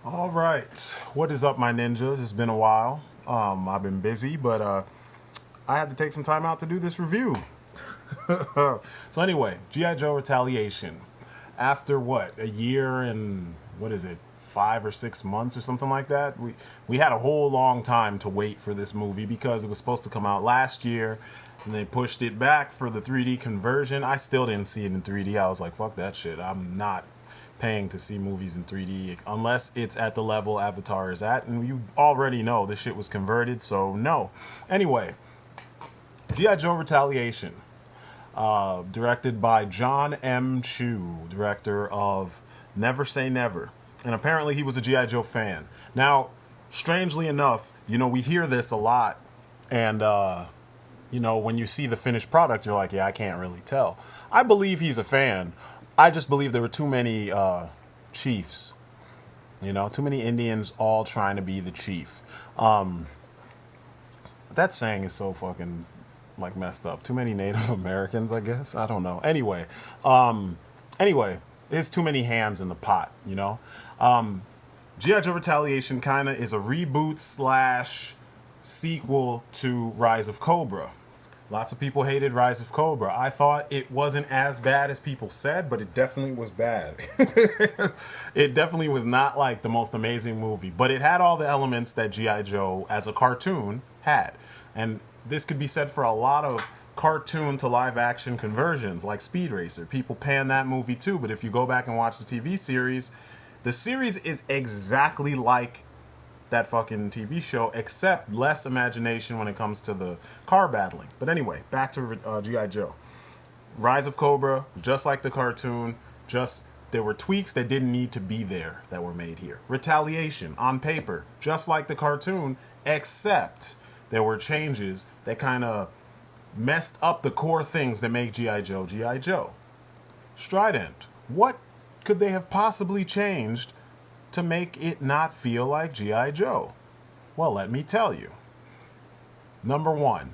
All right, what is up, my ninjas? It's been a while. I've been busy, but I had to take some time out to do this review. So anyway, GI Joe Retaliation. After what, a year and what is it, 5 or 6 months or something like that? We had a whole long time to wait for this movie because it was supposed to come out last year, and they pushed it back for the 3D conversion. I still didn't see it in 3D. I was like, fuck that shit. I'm not paying to see movies in 3D unless it's at the level Avatar is at, and you already know this shit was converted, so no. Anyway, G.I. Joe Retaliation, directed by John M. Chu, director of Never Say Never, and apparently he was a G.I. Joe fan. Now, strangely enough, we hear this a lot, and when you see the finished product, you're like, yeah, I can't really tell. I believe he's a fan. I just believe there were too many chiefs, too many Indians all trying to be the chief. That saying is so fucking like messed up. Too many Native Americans, I guess. I don't know. Anyway, there's too many hands in the pot. G.I. Joe Retaliation kind of is a reboot slash sequel to Rise of Cobra. Lots of people hated Rise of Cobra. I thought it wasn't as bad as people said, but it definitely was bad. It definitely was not like the most amazing movie, but it had all the elements that G.I. Joe as a cartoon had. And this could be said for a lot of cartoon to live action conversions like Speed Racer. People pan that movie too, but if you go back and watch the TV series, the series is exactly like that fucking TV show, except less imagination when it comes to the car battling. But anyway, back to G.I. Joe. Rise of Cobra, just like the cartoon, just there were tweaks that didn't need to be there that were made here. Retaliation, on paper, just like the cartoon, except there were changes that kind of messed up the core things that make G.I. Joe G.I. Joe. Strident, what could they have possibly changed to make it not feel like G.I. Joe? Well, let me tell you. Number one,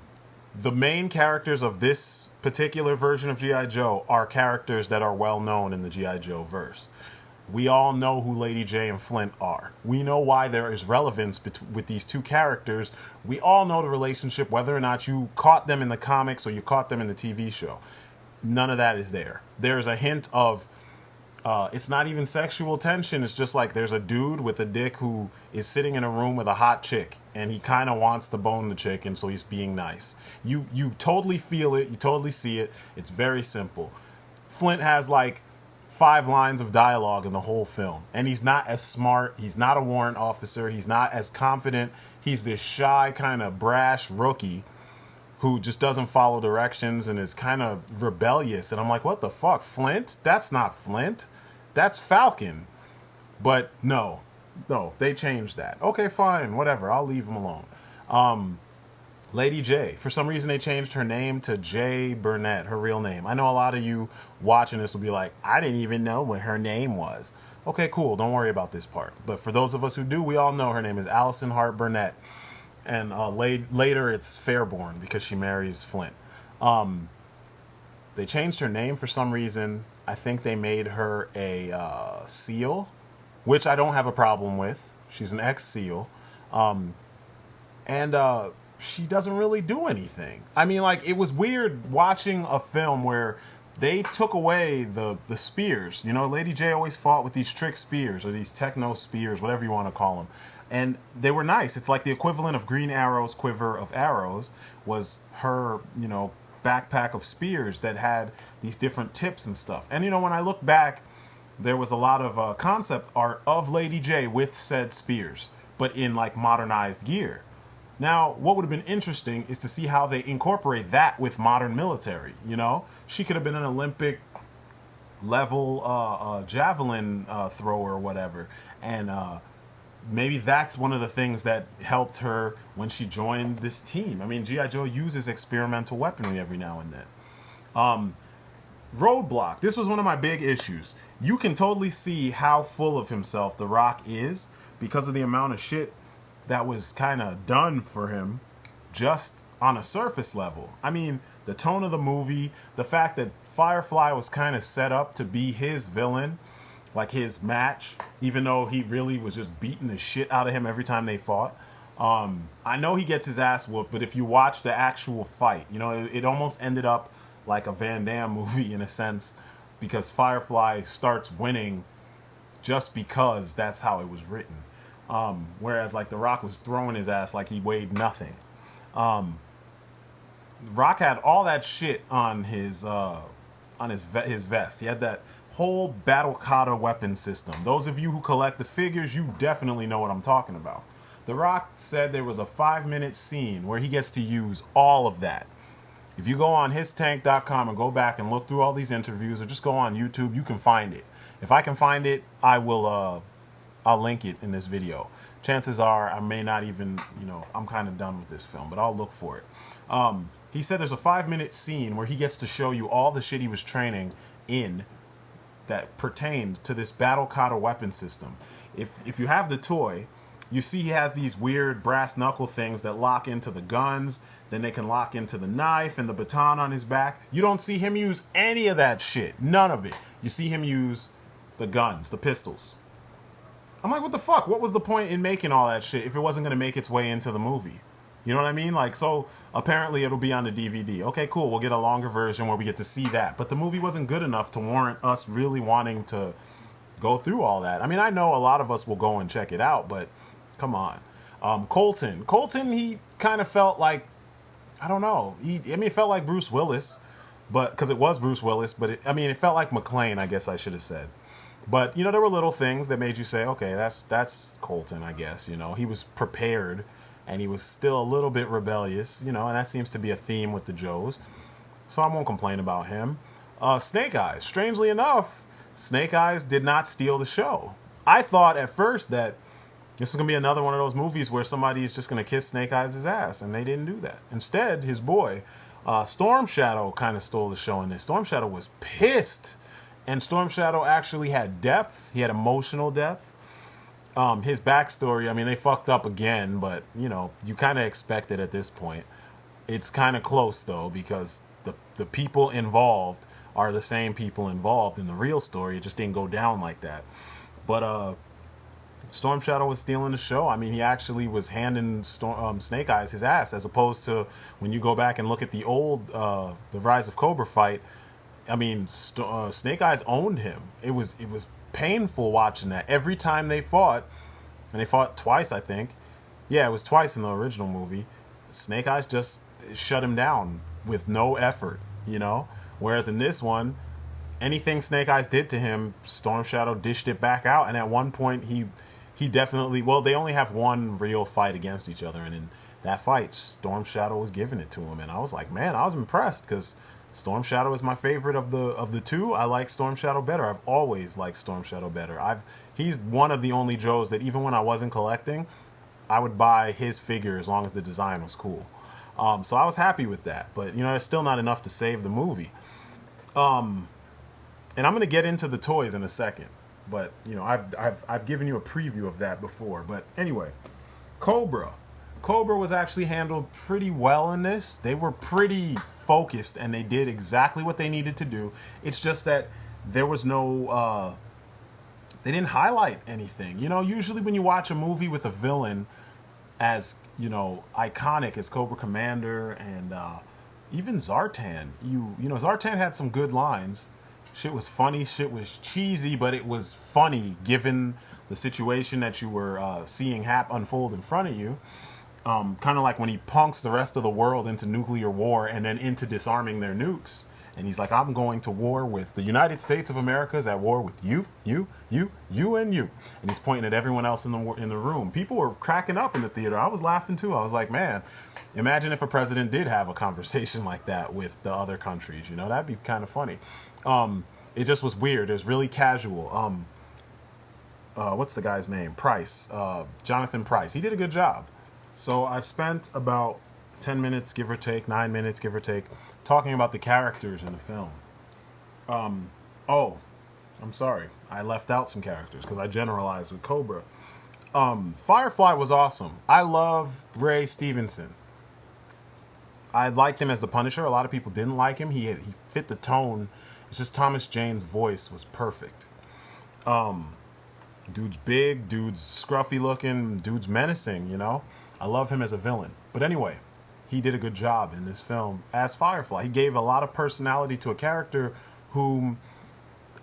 the main characters of this particular version of G.I. Joe are characters that are well known in the G.I. Joe verse. We all know who Lady J and Flint are. We know why there is relevance with these two characters. We all know the relationship, whether or not you caught them in the comics or you caught them in the TV show. None of that is there. There's a hint of it's not even sexual tension. It's just like there's a dude with a dick who is sitting in a room with a hot chick, and he kind of wants to bone the chick, and so he's being nice. You totally feel it. You totally see it. It's very simple. Flint has like 5 lines of dialogue in the whole film, and he's not as smart. He's not a warrant officer. He's not as confident. He's this shy, kind of brash rookie who just doesn't follow directions and is kind of rebellious. And I'm like, what the fuck, Flint? That's not Flint. That's Falcon. But no, they changed that. Okay, fine, whatever. I'll leave him alone. Lady J, for some reason they changed her name to J. Burnett, her real name. I know a lot of you watching this will be like, I didn't even know what her name was. Okay, cool. Don't worry about this part. But for those of us who do, we all know her name is Allison Hart Burnett. And later it's Fairborn because she marries Flint. They changed her name for some reason. I think they made her a SEAL, which I don't have a problem with. She's an ex-SEAL. And she doesn't really do anything. I mean, like, it was weird watching a film where they took away the spears. Lady J always fought with these trick spears or these techno spears, whatever you want to call them. And they were nice. It's like the equivalent of Green Arrow's quiver of arrows was her, backpack of spears that had these different tips and stuff. And, when I look back, there was a lot of concept art of Lady J with said spears, but in like modernized gear. Now, what would have been interesting is to see how they incorporate that with modern military. She could have been an Olympic level javelin thrower or whatever. And maybe that's one of the things that helped her when she joined this team. I mean, G.I. Joe uses experimental weaponry every now and then. Roadblock. This was one of my big issues. You can totally see how full of himself The Rock is because of the amount of shit that was kind of done for him just on a surface level. I mean, the tone of the movie, the fact that Firefly was kind of set up to be his villain, like his match, even though he really was just beating the shit out of him every time they fought. I know he gets his ass whooped, but if you watch the actual fight, you know, it almost ended up like a Van Damme movie in a sense, because Firefly starts winning just because that's how it was written. Whereas like The Rock was throwing his ass like he weighed nothing. Rock had all that shit on his his vest. He had that whole battle kata weapon system. Those of you who collect the figures, you definitely know what I'm talking about. The Rock said there was a 5-minute scene where he gets to use all of that. If you go on histank.com and go back and look through all these interviews, or just go on YouTube, you can find it. If I can find it, I'll link it in this video. Chances are I may not even, I'm kind of done with this film, but I'll look for it. He said there's a 5-minute scene where he gets to show you all the shit he was training in that pertained to this battle kata weapon system. If you have the toy, you see he has these weird brass knuckle things that lock into the guns, then they can lock into the knife and the baton on his back. You don't see him use any of that shit. None of it. You see him use the guns, the pistols. I'm like, what the fuck? What was the point in making all that shit if it wasn't going to make its way into the movie? You know what I mean? Like, so apparently it'll be on the DVD. Okay, cool. We'll get a longer version where we get to see that. But the movie wasn't good enough to warrant us really wanting to go through all that. I mean, I know a lot of us will go and check it out, but come on. Colton, he kind of felt like, I don't know. It felt like Bruce Willis, but because it was Bruce Willis, but it felt like McClane, I guess I should have said. But, there were little things that made you say, okay, that's Colton, I guess. He was prepared, and he was still a little bit rebellious, and that seems to be a theme with the Joes. So I won't complain about him. Snake Eyes. Strangely enough, Snake Eyes did not steal the show. I thought at first that this was going to be another one of those movies where somebody is just going to kiss Snake Eyes' ass, and they didn't do that. Instead, his boy, Storm Shadow, kind of stole the show in this. Storm Shadow was pissed. And Storm Shadow actually had depth. He had emotional depth. His backstory, they fucked up again, but, you kind of expect it at this point. It's kind of close, though, because the people involved are the same people involved in the real story. It just didn't go down like that. But Storm Shadow was stealing the show. He actually was handing Snake Eyes his ass, as opposed to when you go back and look at the old The Rise of Cobra fight. Snake Eyes owned him. It was painful watching that. Every time they fought, and they fought twice, I think. Yeah, it was twice in the original movie. Snake Eyes just shut him down with no effort, Whereas in this one, anything Snake Eyes did to him, Storm Shadow dished it back out. And at one point, he definitely, they only have one real fight against each other. And in that fight, Storm Shadow was giving it to him. And I was like, man, I was impressed, because Storm Shadow is my favorite of the two. I like Storm Shadow better. I've always liked Storm Shadow better. He's one of the only Joes that even when I wasn't collecting, I would buy his figure as long as the design was cool. So I was happy with that. But it's still not enough to save the movie. And I'm gonna get into the toys in a second. But I've given you a preview of that before. But anyway, Cobra was actually handled pretty well in this. They were pretty focused, and they did exactly what they needed to do. It's just that there was no, they didn't highlight anything. Usually when you watch a movie with a villain as, iconic as Cobra Commander and even Zartan, Zartan had some good lines. Shit was funny, shit was cheesy, but it was funny given the situation that you were seeing unfold in front of you. Kind of like when he punks the rest of the world into nuclear war and then into disarming their nukes. And he's like, I'm going to war with the United States of America is at war with you, and you. And he's pointing at everyone else in the room. People were cracking up in the theater. I was laughing too. I was like, man, imagine if a president did have a conversation like that with the other countries. That'd be kind of funny. It just was weird. It was really casual. What's the guy's name? Price. Jonathan Price. He did a good job. So I've spent about 10 minutes, give or take, 9 minutes, give or take, talking about the characters in the film. I'm sorry. I left out some characters because I generalized with Cobra. Firefly was awesome. I love Ray Stevenson. I liked him as the Punisher. A lot of people didn't like him. He fit the tone. It's just Thomas Jane's voice was perfect. Dude's big, dude's scruffy looking, dude's menacing, you know? I love him as a villain. But anyway, he did a good job in this film as Firefly. He gave a lot of personality to a character whom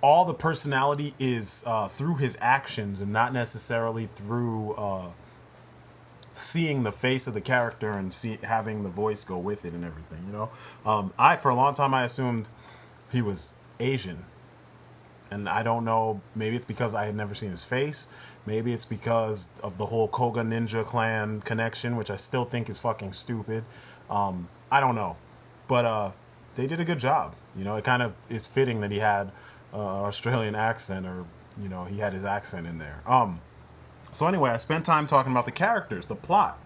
all the personality is through his actions and not necessarily through seeing the face of the character and having the voice go with it and everything, you know? For a long time, I assumed he was Asian. And I don't know, maybe it's because I had never seen his face. Maybe it's because of the whole Koga Ninja Clan connection, which I still think is fucking stupid. I don't know. But they did a good job. You know, it kind of is fitting that he had an Australian accent, or, you know, he had his accent in there. So anyway, I spent time talking about the characters, the plot.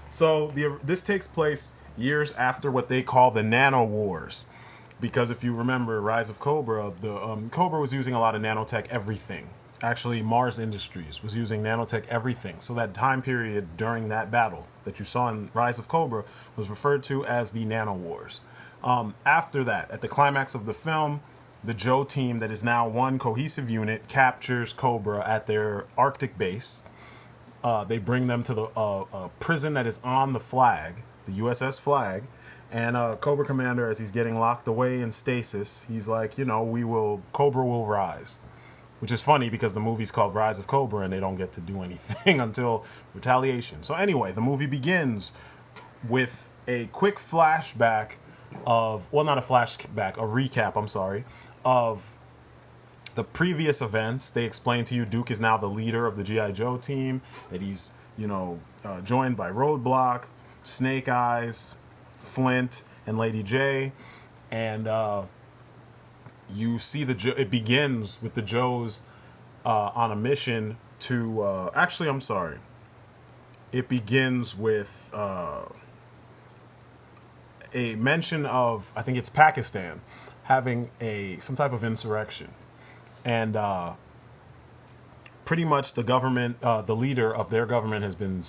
So this takes place years after what they call the Nano Wars. Because if you remember Rise of Cobra, the Cobra was using a lot of nanotech everything. Actually, Mars Industries was using nanotech everything. So that time period during that battle that you saw in Rise of Cobra was referred to as the Nano Wars. After that, at the climax of the film, the JOE team that is now one cohesive unit captures Cobra at their Arctic base. They bring them to the prison that is on the flag, the USS Flag. And Cobra Commander, as he's getting locked away in stasis, he's like, you know, Cobra will rise. Which is funny because the movie's called Rise of Cobra and they don't get to do anything until Retaliation. So anyway, the movie begins with a quick flashback of, well, not a flashback, a recap, I'm sorry, of the previous events. They explain to you Duke is now the leader of the G.I. Joe team, that he's, you know, joined by Roadblock, Snake Eyes, Flint, and Lady J. And you see it begins with the Joes on a mission to, actually, I'm sorry. It begins with a mention of, I think it's Pakistan, having some type of insurrection. And pretty much the government, the leader of their government has been,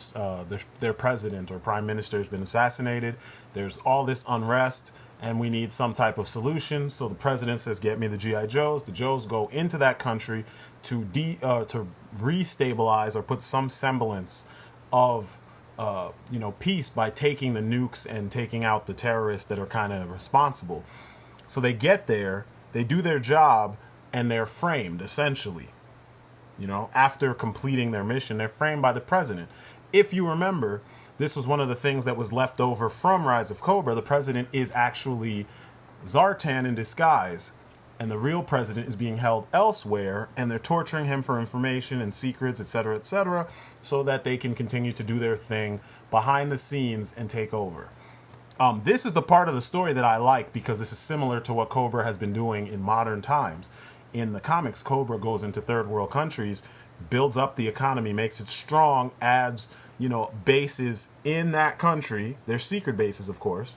their president or prime minister has been assassinated. There's all this unrest, and we need some type of solution. So the president says, get me the G.I. Joes. The Joes go into that country to restabilize or put some semblance of, you know, peace by taking the nukes and taking out the terrorists that are kind of responsible. So they get there, they do their job, and they're framed, essentially. You know, after completing their mission, they're framed by the president. If you remember, this was one of the things that was left over from Rise of Cobra. The president is actually Zartan in disguise, and the real president is being held elsewhere, and they're torturing him for information and secrets, etc., so that they can continue to do their thing behind the scenes and take over. This is the part of the story that I like, because this is similar to what Cobra has been doing in modern times. In the comics, Cobra goes into third world countries, builds up the economy, makes it strong, adds, you know, bases in that country. They're secret bases, of course.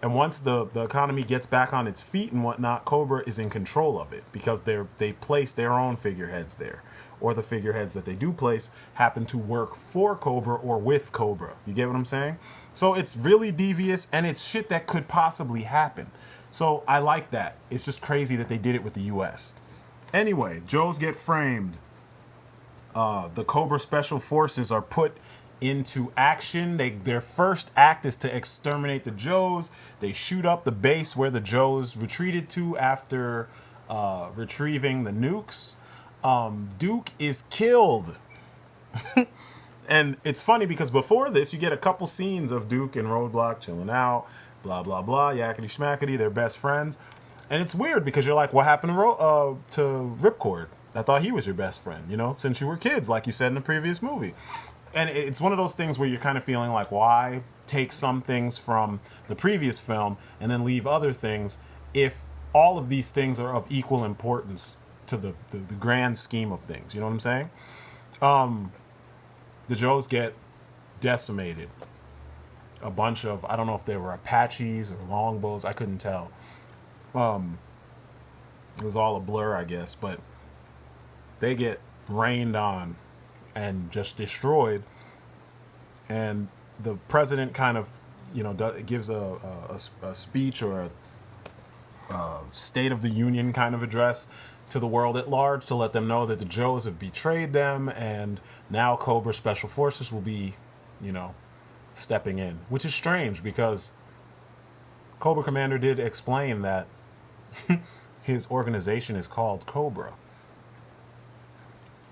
And once the economy gets back on its feet and whatnot, Cobra is in control of it, because they place their own figureheads there. Or the figureheads that they do place happen to work for Cobra or with Cobra. You get what I'm saying? So it's really devious, and it's shit that could possibly happen. So I like that. It's just crazy that they did it with the U.S. Anyway, Joes get framed. The Cobra Special Forces are put into action. Their first act is to exterminate the Joes. They shoot up the base where the Joes retreated to after retrieving the nukes. Duke is killed. And it's funny because before this, you get a couple scenes of Duke and Roadblock chilling out, blah, blah, blah, yakety schmackety, they're best friends. And it's weird because you're like, what happened to Ripcord? I thought he was your best friend, you know, since you were kids, like you said in the previous movie. And it's one of those things where you're kind of feeling like, why take some things from the previous film and then leave other things if all of these things are of equal importance to the grand scheme of things? You know what I'm saying? The Joes get decimated. A bunch of, I don't know if they were Apaches or longbows, I couldn't tell. It was all a blur, I guess, but they get rained on and just destroyed. And the president kind of, you know, gives a speech or a State of the Union kind of address to the world at large to let them know that the Joes have betrayed them, and now Cobra Special Forces will be, you know, stepping in, which is strange because Cobra Commander did explain that his organization is called Cobra.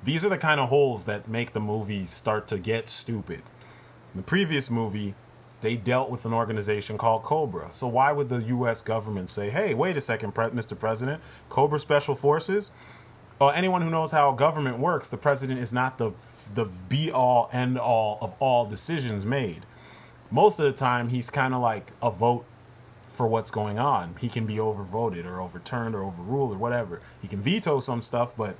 These are the kind of holes that make the movies start to get stupid. In the previous movie, they dealt with an organization called Cobra. So why would the U.S. government say, hey, wait a second, Mr. President, Cobra Special Forces? Or anyone who knows how government works, the president is not the be-all, end-all of all decisions made. Most of the time, he's kind of like a vote for what's going on. He can be overvoted or overturned or overruled or whatever. He can veto some stuff, but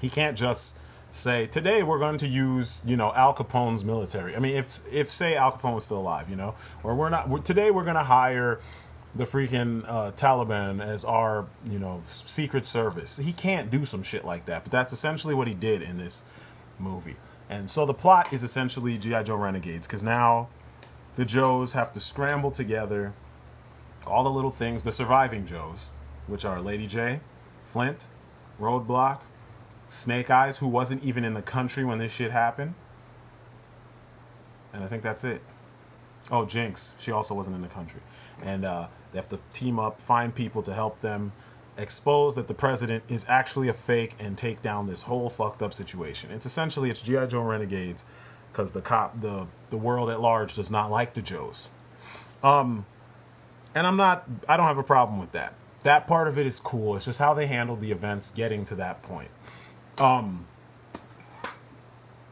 he can't just say, today we're going to use, you know, Al Capone's military. I mean, if say Al Capone was still alive, you know, or today we're going to hire the freaking Taliban as our, you know, secret service. He can't do some shit like that, but that's essentially what he did in this movie. And so the plot is essentially G.I. Joe Renegades, because now the Joes have to scramble together all the little things, the surviving Joes, which are Lady J, Flint, Roadblock, Snake Eyes, who wasn't even in the country when this shit happened. And I think that's it. Oh, Jinx. She also wasn't in the country. And they have to team up, find people to help them expose that the president is actually a fake and take down this whole fucked up situation. It's G.I. Joe Renegades because the world at large does not like the Joes. And I don't have a problem with that. That part of it is cool. It's just how they handled the events getting to that point.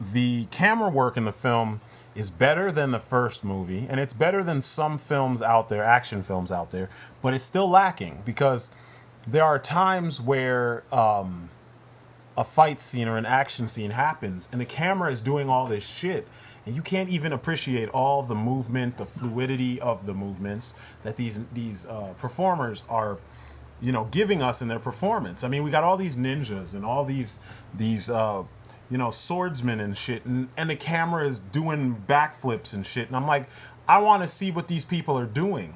The camera work in the film is better than the first movie, and it's better than some films out there, action films out there, but it's still lacking because there are times where a fight scene or an action scene happens and the camera is doing all this shit and you can't even appreciate all the movement, the fluidity of the movements that these performers are, you know, giving us in their performance. I mean, we got all these ninjas and all these you know, swordsmen and shit, and the camera is doing backflips and shit, and I'm like, I want to see what these people are doing.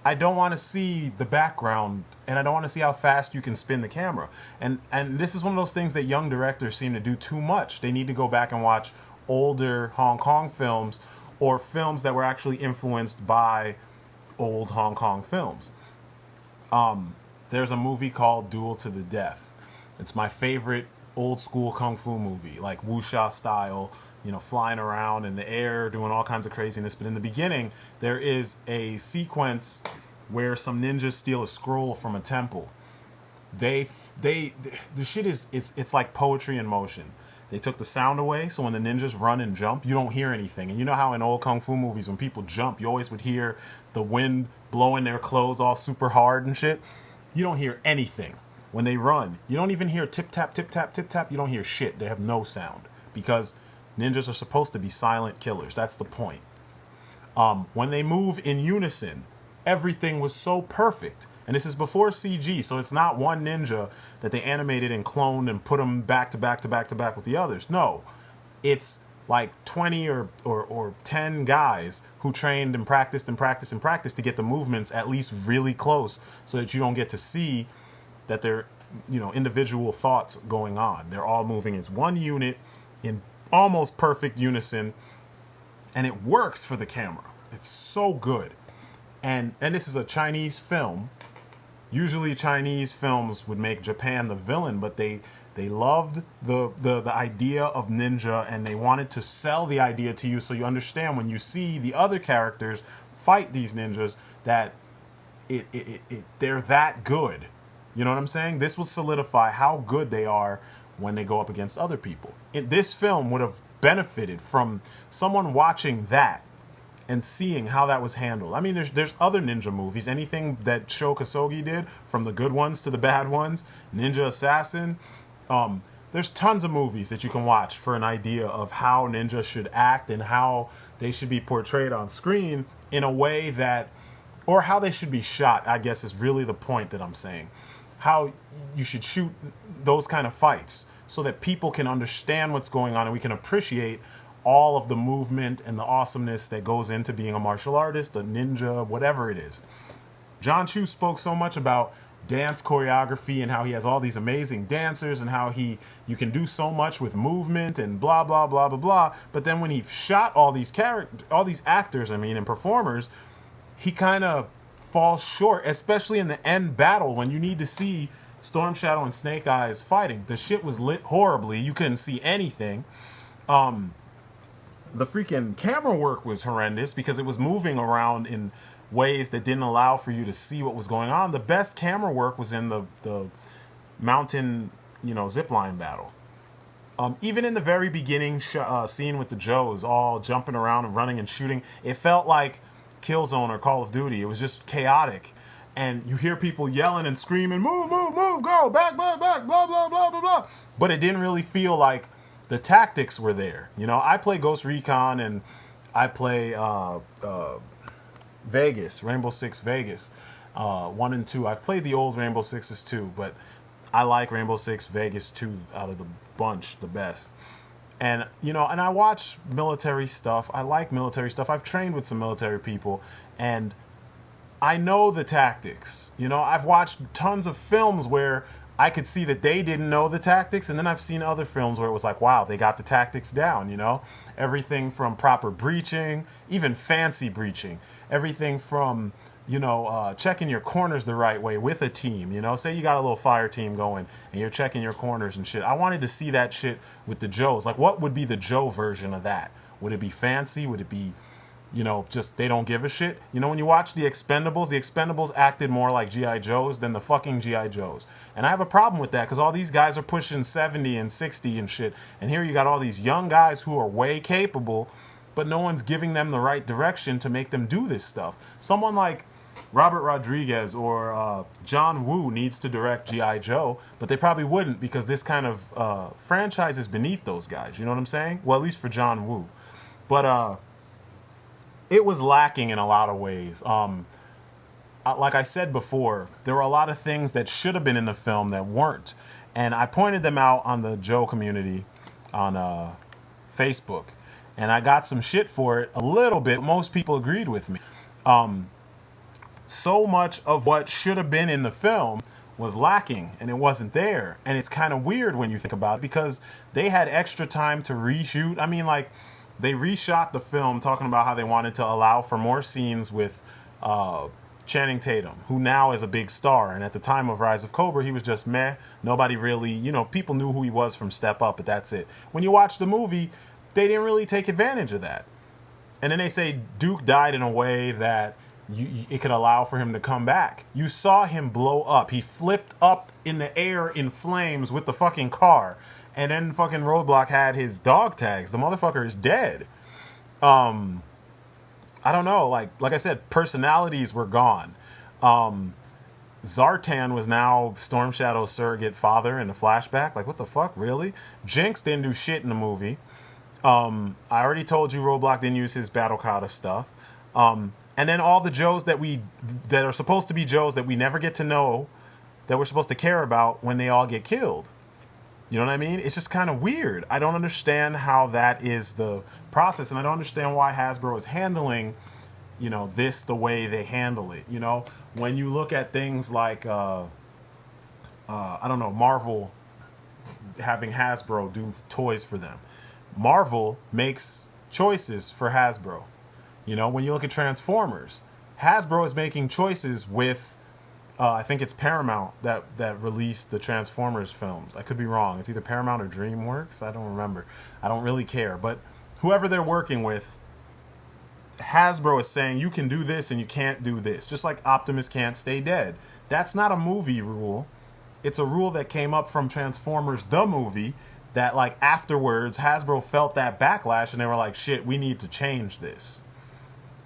I don't want to see the background, and I don't want to see how fast you can spin the camera. And this is one of those things that young directors seem to do too much. They need to go back and watch older Hong Kong films or films that were actually influenced by old Hong Kong films. There's a movie called Duel to the Death. It's my favorite old school kung fu movie, like wuxia style, you know, flying around in the air, doing all kinds of craziness. But in the beginning, there is a sequence where some ninjas steal a scroll from a temple. The shit is, it's like poetry in motion. They took the sound away, so when the ninjas run and jump, you don't hear anything. And you know how in old kung fu movies, when people jump, you always would hear the wind blowing their clothes all super hard and shit? You don't hear anything. When they run, you don't even hear tip-tap, tip-tap, tip-tap. You don't hear shit. They have no sound because ninjas are supposed to be silent killers. That's the point. When they move in unison, everything was so perfect. And this is before CG, so it's not one ninja that they animated and cloned and put them back to back to back to back with the others. No, it's like 20 or 10 guys who trained and practiced and practiced and practiced to get the movements at least really close so that you don't get to see that they're, you know, individual thoughts going on. They're all moving as one unit in almost perfect unison, and it works for the camera. It's so good. And this is a Chinese film. Usually Chinese films would make Japan the villain, but they loved the idea of ninja, and they wanted to sell the idea to you so you understand when you see the other characters fight these ninjas that they're that good. You know what I'm saying? This will solidify how good they are when they go up against other people. This film would have benefited from someone watching that and seeing how that was handled. I mean, there's other ninja movies. Anything that Sho Kosugi did, from the good ones to the bad ones, Ninja Assassin. There's tons of movies that you can watch for an idea of how ninjas should act and how they should be portrayed on screen in a way that, or how they should be shot, I guess is really the point that I'm saying. How you should shoot those kind of fights so that people can understand what's going on and we can appreciate all of the movement and the awesomeness that goes into being a martial artist, a ninja, whatever it is. John Chu spoke so much about dance choreography and how he has all these amazing dancers and how you can do so much with movement and blah blah blah blah blah. But then when he shot all these actors, and performers, he kind of falls short, especially in the end battle when you need to see Storm Shadow and Snake Eyes fighting. The shit was lit horribly. You couldn't see anything. The freaking camera work was horrendous because it was moving around in ways that didn't allow for you to see what was going on. The best camera work was in the mountain, zipline battle. Even in the very beginning scene with the Joes all jumping around and running and shooting, it felt like Killzone or Call of Duty. It was just chaotic. And you hear people yelling and screaming, move, move, move, go, back, back, back, blah, blah, blah, blah, blah. But it didn't really feel like the tactics were there. I play Ghost Recon and I play Vegas, Rainbow Six Vegas, 1 and 2. I've played the old Rainbow Sixes too, but I like Rainbow Six Vegas 2 out of the bunch the best. And, and I watch military stuff. I like military stuff. I've trained with some military people, and I know the tactics. I've watched tons of films where I could see that they didn't know the tactics, and then I've seen other films where it was like, wow, they got the tactics down, Everything from proper breaching, even fancy breaching. Everything from, checking your corners the right way with a team, Say you got a little fire team going, and you're checking your corners and shit. I wanted to see that shit with the Joes. Like, what would be the Joe version of that? Would it be fancy? Would it be... just they don't give a shit. When you watch the Expendables acted more like G.I. Joes than the fucking G.I. Joes. And I have a problem with that because all these guys are pushing 70 and 60 and shit. And here you got all these young guys who are way capable, but no one's giving them the right direction to make them do this stuff. Someone like Robert Rodriguez or John Woo needs to direct G.I. Joe, but they probably wouldn't because this kind of franchise is beneath those guys. You know what I'm saying? Well, at least for John Woo. But, it was lacking in a lot of ways. Like I said before, there were a lot of things that should have been in the film that weren't. And I pointed them out on the Joe community on Facebook. And I got some shit for it a little bit. Most people agreed with me. So much of what should have been in the film was lacking, and it wasn't there. And it's kind of weird when you think about it because they had extra time to reshoot. They reshot the film talking about how they wanted to allow for more scenes with Channing Tatum, who now is a big star. And at the time of Rise of Cobra, he was just meh. Nobody really, people knew who he was from Step Up, but that's it. When you watch the movie, they didn't really take advantage of that. And then they say Duke died in a way that it could allow for him to come back. You saw him blow up. He flipped up in the air in flames with the fucking car. And then fucking Roadblock had his dog tags. The motherfucker is dead. I don't know. Like I said, personalities were gone. Zartan was now Storm Shadow's surrogate father in the flashback. Like, what the fuck? Really? Jinx didn't do shit in the movie. I already told you Roadblock didn't use his Battle Kata stuff. And then all the Joes that are supposed to be Joes that we never get to know, that we're supposed to care about when they all get killed. You know what I mean? It's just kind of weird. I don't understand how that is the process, and I don't understand why Hasbro is handling, this the way they handle it. When you look at things like, Marvel having Hasbro do toys for them. Marvel makes choices for Hasbro. When you look at Transformers, Hasbro is making choices with... I think it's Paramount that released the Transformers films. I could be wrong. It's either Paramount or DreamWorks. I don't remember. I don't really care. But whoever they're working with, Hasbro is saying you can do this and you can't do this. Just like Optimus can't stay dead. That's not a movie rule. It's a rule that came up from Transformers the movie that afterwards Hasbro felt that backlash and they were like, shit, we need to change this.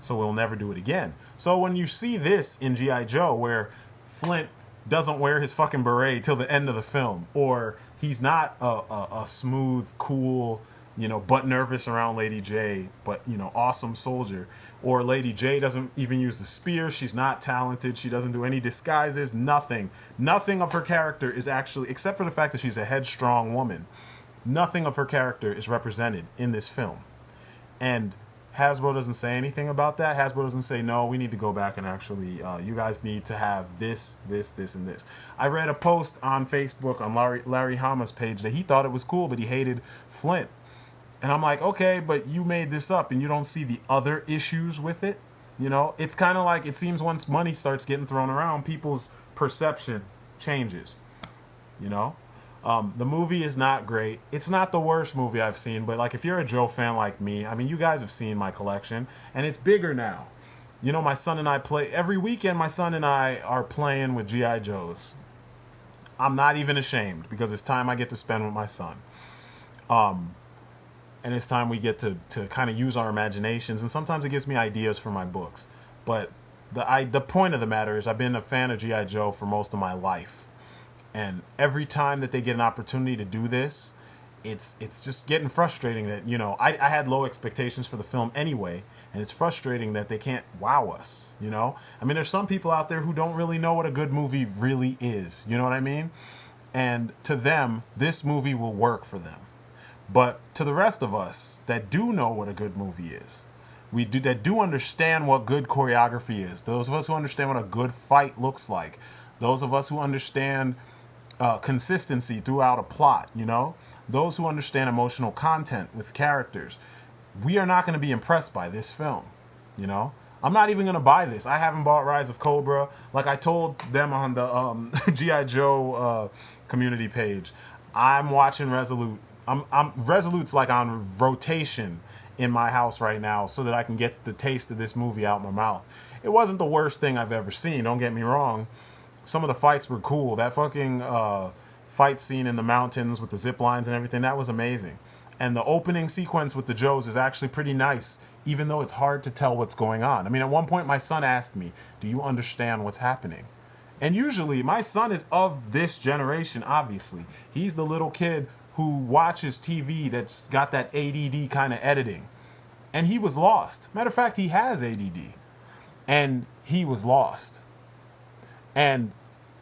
So we'll never do it again. So when you see this in G.I. Joe where Flint doesn't wear his fucking beret till the end of the film, or he's not a smooth, cool, but nervous around Lady J, but, awesome soldier, or Lady J doesn't even use the spear, she's not talented, she doesn't do any disguises, nothing of her character is actually, except for the fact that she's a headstrong woman, nothing of her character is represented in this film. And Hasbro doesn't say anything about that. Hasbro doesn't say, no, we need to go back and actually, you guys need to have this, and this. I read a post on Facebook on Larry Hama's page that he thought it was cool, but he hated Flint. And I'm like, okay, but you made this up and you don't see the other issues with it. You know, it's kind of like, it seems once money starts getting thrown around, people's perception changes. You know? The movie is not great. It's not the worst movie I've seen, but like if you're a Joe fan like me, I mean, you guys have seen my collection, and it's bigger now. You know, my son and I play every weekend. My son and I are playing with GI Joes. I'm not even ashamed because it's time I get to spend with my son. And it's time we get to kind of use our imaginations, and sometimes it gives me ideas for my books. But the point of the matter is I've been a fan of GI Joe for most of my life. And every time that they get an opportunity to do this, it's just getting frustrating that, you know, I had low expectations for the film anyway, and it's frustrating that they can't wow us, you know? I mean, there's some people out there who don't really know what a good movie really is, you know what I mean? And to them, this movie will work for them. But to the rest of us that do know what a good movie is, that do understand what good choreography is, those of us who understand what a good fight looks like, those of us who understand consistency throughout a plot, you know, those who understand emotional content with characters, we are not going to be impressed by this film, you know. I'm not even going to buy this. I haven't bought Rise of Cobra. Like I told them on the G.I. Joe community page, I'm watching Resolute. Resolute's like on rotation in my house right now so that I can get the taste of this movie out my mouth. It wasn't the worst thing I've ever seen, don't get me wrong. Some of the fights were cool. That fucking fight scene in the mountains with the zip lines and everything, that was amazing. And the opening sequence with the Joes is actually pretty nice, even though it's hard to tell what's going on. I mean, at one point my son asked me, do you understand what's happening? And usually my son is of this generation, obviously. He's the little kid who watches TV that's got that ADD kind of editing. And he was lost. Matter of fact, he has ADD. And he was lost. And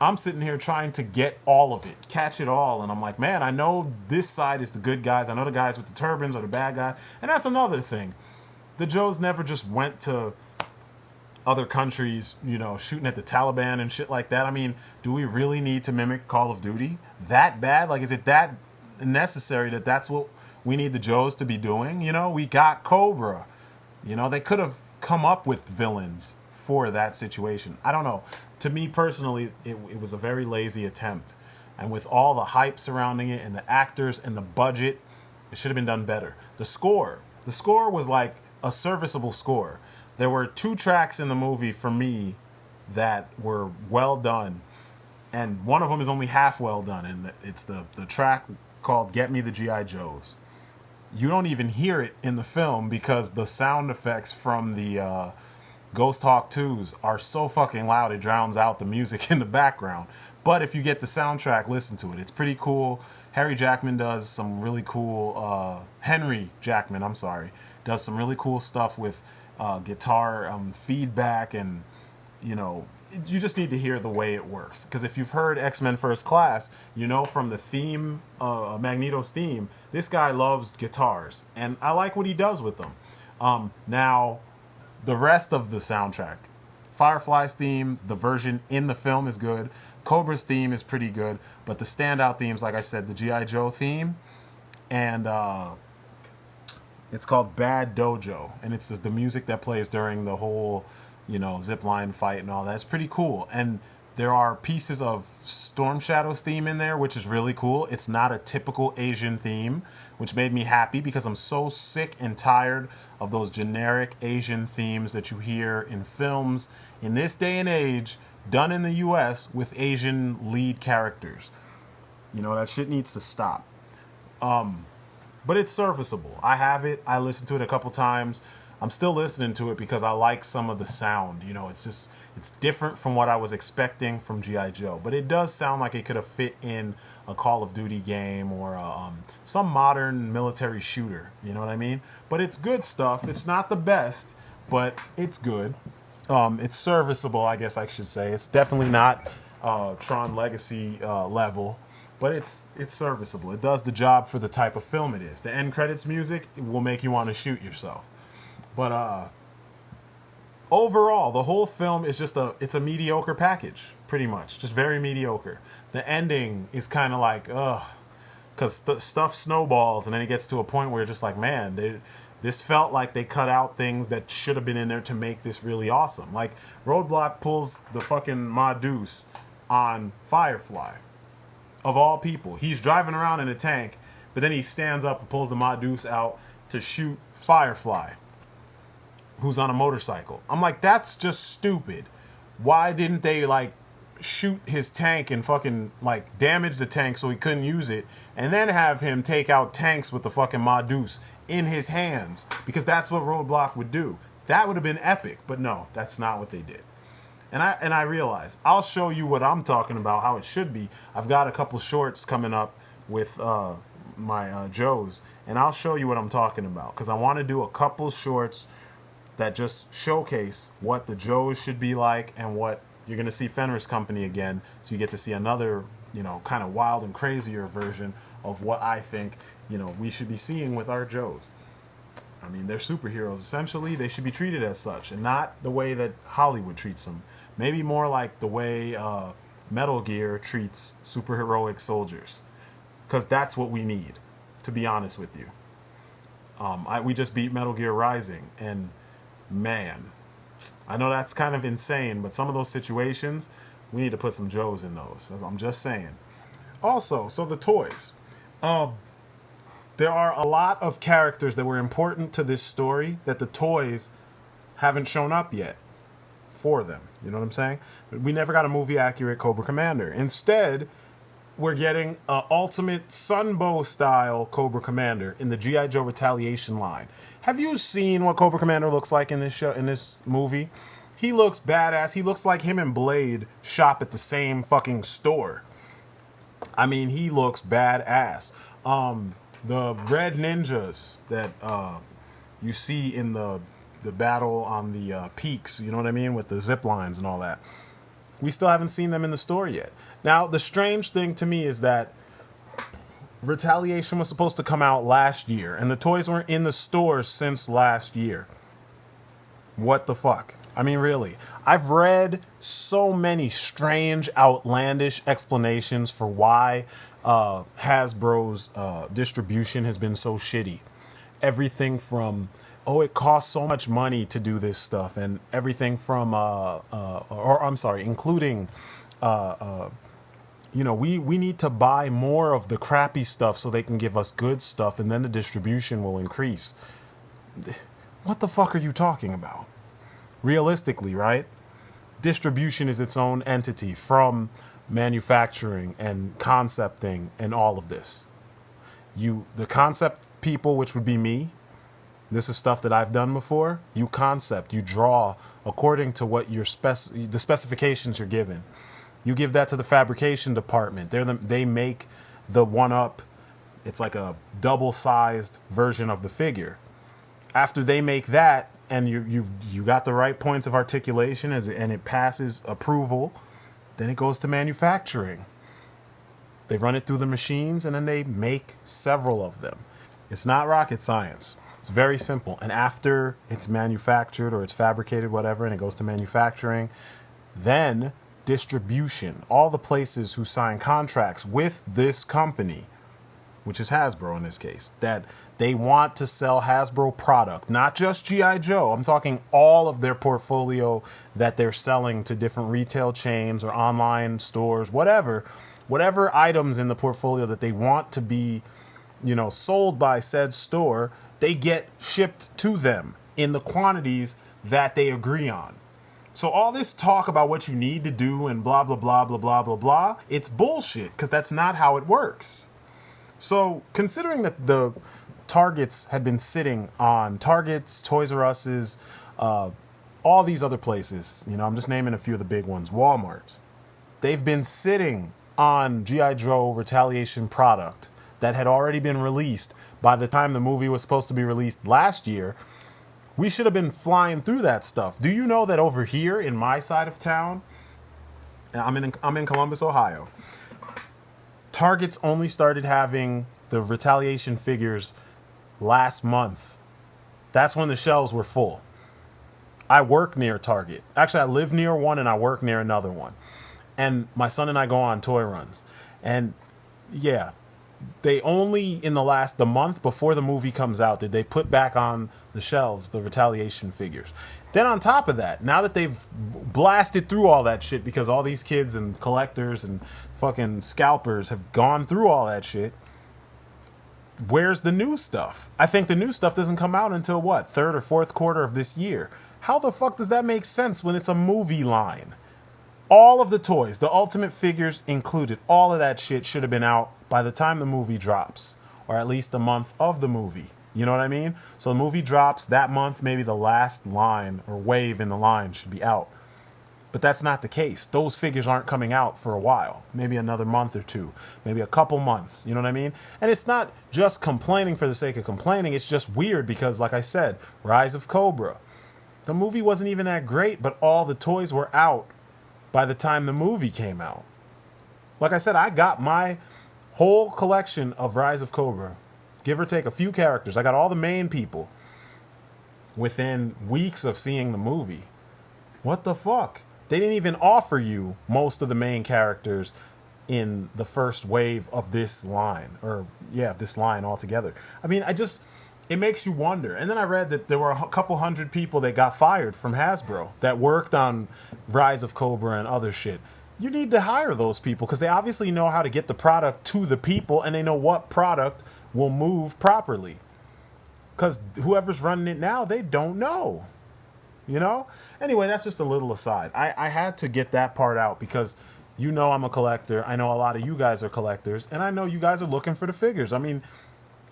I'm sitting here trying to get all of it, catch it all. And I'm like, man, I know this side is the good guys. I know the guys with the turbans are the bad guys. And that's another thing. The Joes never just went to other countries, you know, shooting at the Taliban and shit like that. I mean, do we really need to mimic Call of Duty that bad? Like, is it that necessary that that's what we need the Joes to be doing? You know, we got Cobra. You know, they could have come up with villains for that situation. I don't know. To me personally, it was a very lazy attempt. And with all the hype surrounding it and the actors and the budget, it should have been done better. The score was like a serviceable score. There were 2 tracks in the movie for me that were well done. And one of them is only half well done. And it's the track called Get Me the G.I. Joes. You don't even hear it in the film because the sound effects from the Ghost Hawk 2s are so fucking loud it drowns out the music in the background. But if you get the soundtrack, listen to it. It's pretty cool. Henry Jackman, does some really cool stuff with guitar feedback, and you know, you just need to hear the way it works. Because if you've heard X-Men First Class, you know from the theme, Magneto's theme, this guy loves guitars, and I like what he does with them. Now, the rest of the soundtrack, Firefly's theme, the version in the film is good. Cobra's theme is pretty good, but the standout themes, like I said, the G.I. Joe theme, and it's called Bad Dojo, and it's the music that plays during the whole, you know, zipline fight and all that. It's pretty cool. And there are pieces of Storm Shadow's theme in there, which is really cool. It's not a typical Asian theme, which made me happy because I'm so sick and tired of those generic Asian themes that you hear in films in this day and age, done in the US with Asian lead characters. You know, that shit needs to stop. But it's serviceable. I have it. I listened to it a couple times. I'm still listening to it because I like some of the sound. You know, it's different from what I was expecting from G.I. Joe. But it does sound like it could have fit in a Call of Duty game or some modern military shooter. You know what I mean? But it's good stuff. It's not the best, but it's good. It's serviceable, I guess I should say. It's definitely not Tron Legacy level, but it's serviceable. It does the job for the type of film it is. The end credits music will make you want to shoot yourself. But overall, the whole film is just it's a mediocre package, pretty much. Just very mediocre. The ending is kind of like, ugh, because stuff snowballs, and then it gets to a point where you're just like, man, this felt like they cut out things that should have been in there to make this really awesome. Like, Roadblock pulls the fucking Ma Deuce on Firefly. Of all people. He's driving around in a tank, but then he stands up and pulls the Ma Deuce out to shoot Firefly, who's on a motorcycle. I'm like, that's just stupid. Why didn't they, like, shoot his tank and fucking, like, damage the tank so he couldn't use it, and then have him take out tanks with the fucking Ma Deuce in his hands? Because that's what Roadblock would do. That would have been epic, but no, that's not what they did. And I realize, I'll show you what I'm talking about, how it should be. I've got a couple shorts coming up with my Joes, and I'll show you what I'm talking about, because I want to do a couple shorts that just showcase what the Joes should be like, and what you're going to see Fenris Company again, so you get to see another, you know, kind of wild and crazier version of what I think, you know, we should be seeing with our Joes. I mean, they're superheroes. Essentially, they should be treated as such, and not the way that Hollywood treats them. Maybe more like the way Metal Gear treats superheroic soldiers. Because that's what we need, to be honest with you. We just beat Metal Gear Rising, and man, I know that's kind of insane, but some of those situations, we need to put some Joes in those. I'm just saying. Also, so the toys. There are a lot of characters that were important to this story that the toys haven't shown up yet for them. You know what I'm saying? We never got a movie-accurate Cobra Commander. Instead, we're getting an ultimate Sunbow-style Cobra Commander in the G.I. Joe Retaliation line. Have you seen what Cobra Commander looks like in this show, in this movie? He looks badass. He looks like him and Blade shop at the same fucking store. I mean, he looks badass. The red ninjas that you see in the battle on the peaks, you know what I mean, with the zip lines and all that. We still haven't seen them in the store yet. Now, the strange thing to me is that Retaliation was supposed to come out last year, and the toys weren't in the stores since last year. What the fuck? I mean, really. I've read so many strange, outlandish explanations for why Hasbro's distribution has been so shitty. Everything from, oh, it costs so much money to do this stuff, and everything from, including, you know, we need to buy more of the crappy stuff so they can give us good stuff, and then the distribution will increase. What the fuck are you talking about? Realistically, right? Distribution is its own entity from manufacturing and concepting and all of this. The concept people, which would be me, this is stuff that I've done before. You concept, you draw according to what the specifications you're given. You give that to the fabrication department. They make the one-up. It's like a double-sized version of the figure. After they make that, and you got the right points of articulation and it passes approval, then it goes to manufacturing. They run it through the machines, and then they make several of them. It's not rocket science. It's very simple. And after it's manufactured or it's fabricated, whatever, and it goes to manufacturing, then distribution. All the places who sign contracts with this company, which is Hasbro in this case, that they want to sell Hasbro product, not just G.I. Joe. I'm talking all of their portfolio that they're selling to different retail chains or online stores, whatever items in the portfolio that they want to be, you know, sold by said store, they get shipped to them in the quantities that they agree on. So all this talk about what you need to do and blah, blah, blah, blah, blah, blah, blah, it's bullshit, because that's not how it works. So considering that the Targets had been sitting on Targets, Toys R Us's, all these other places, you know, I'm just naming a few of the big ones, Walmart. They've been sitting on G.I. Joe Retaliation product that had already been released by the time the movie was supposed to be released last year. We should have been flying through that stuff. Do you know that over here in my side of town, I'm in Columbus, Ohio, Target's only started having the Retaliation figures last month. That's when the shelves were full. I work near Target. Actually, I live near one and I work near another one. And my son and I go on toy runs. And yeah, they only in the month before the movie comes out did they put back on the shelves the Retaliation figures. Then on top of that, now that they've blasted through all that shit because all these kids and collectors and fucking scalpers have gone through all that shit, where's the new stuff? I think the new stuff doesn't come out until what, third or fourth quarter of this year. How the fuck does that make sense when it's a movie line? All of the toys, the Ultimate figures included, all of that shit should have been out by the time the movie drops, or at least the month of the movie. You know what I mean? So the movie drops that month, maybe the last line or wave in the line should be out. But that's not the case. Those figures aren't coming out for a while. Maybe another month or two. Maybe a couple months. You know what I mean? And it's not just complaining for the sake of complaining. It's just weird because, like I said, Rise of Cobra. The movie wasn't even that great, but all the toys were out by the time the movie came out. Like I said, I got my whole collection of Rise of Cobra, give or take a few characters. I got all the main people within weeks of seeing the movie. What the fuck? They didn't even offer you most of the main characters in the first wave of this line. Or, yeah, this line altogether. I mean, it makes you wonder. And then I read that there were a couple hundred people that got fired from Hasbro that worked on Rise of Cobra and other shit. You need to hire those people because they obviously know how to get the product to the people and they know what product will move properly. Because whoever's running it now, they don't know. You know? Anyway, that's just a little aside. I had to get that part out because you know I'm a collector. I know a lot of you guys are collectors. And I know you guys are looking for the figures. I mean,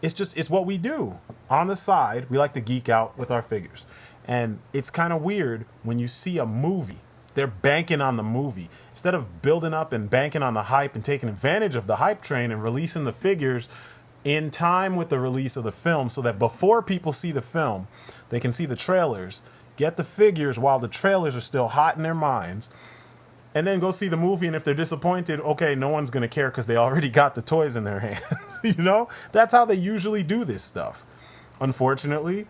it's what we do. On the side, we like to geek out with our figures. And it's kind of weird when you see a movie. They're banking on the movie. Instead of building up and banking on the hype and taking advantage of the hype train and releasing the figures in time with the release of the film so that before people see the film, they can see the trailers, get the figures while the trailers are still hot in their minds, and then go see the movie. And if they're disappointed, okay, no one's going to care because they already got the toys in their hands. You know? That's how they usually do this stuff. Unfortunately,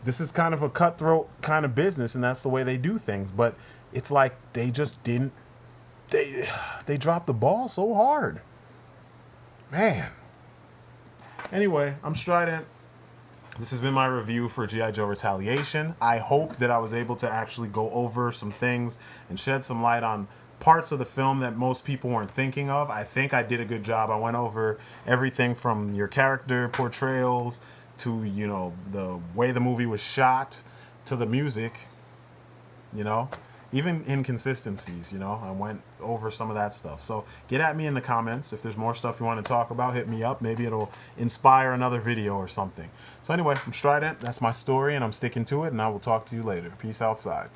this is kind of a cutthroat kind of business, and that's the way they do things. But it's like they just didn't... They dropped the ball so hard. Man. Anyway, I'm Strident. This has been my review for G.I. Joe Retaliation. I hope that I was able to actually go over some things and shed some light on parts of the film that most people weren't thinking of. I think I did a good job. I went over everything from your character portrayals to, you know, the way the movie was shot to the music, you know. Even inconsistencies, you know, I went over some of that stuff. So get at me in the comments. If there's more stuff you want to talk about, hit me up. Maybe it'll inspire another video or something. So anyway, I'm Strident. That's my story, and I'm sticking to it, and I will talk to you later. Peace outside.